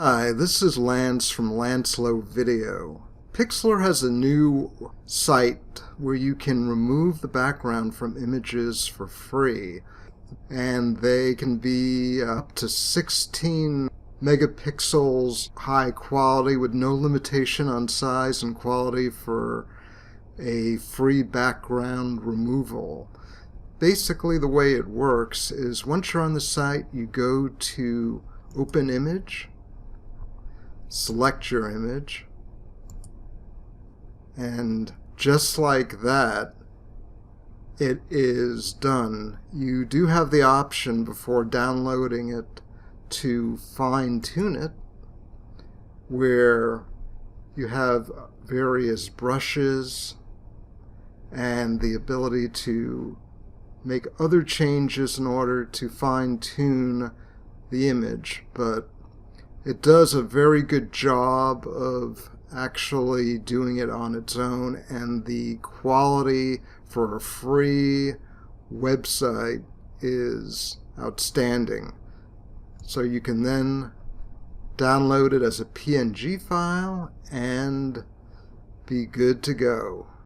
Hi, this is Lance from Lancelow Video. Pixlr has a new site where you can remove the background from images for free, and they can be up to 16 megapixels high quality with no limitation on size and quality for a free background removal. Basically, the way it works is once you're on the site, you go to Open Image, select your image, and just like that, it is done. You do have the option before downloading it to fine-tune it, where you have various brushes and the ability to make other changes in order to fine-tune the image, but it does a very good job of actually doing it on its own, and the quality for a free website is outstanding. So you can then download it as a PNG file and be good to go.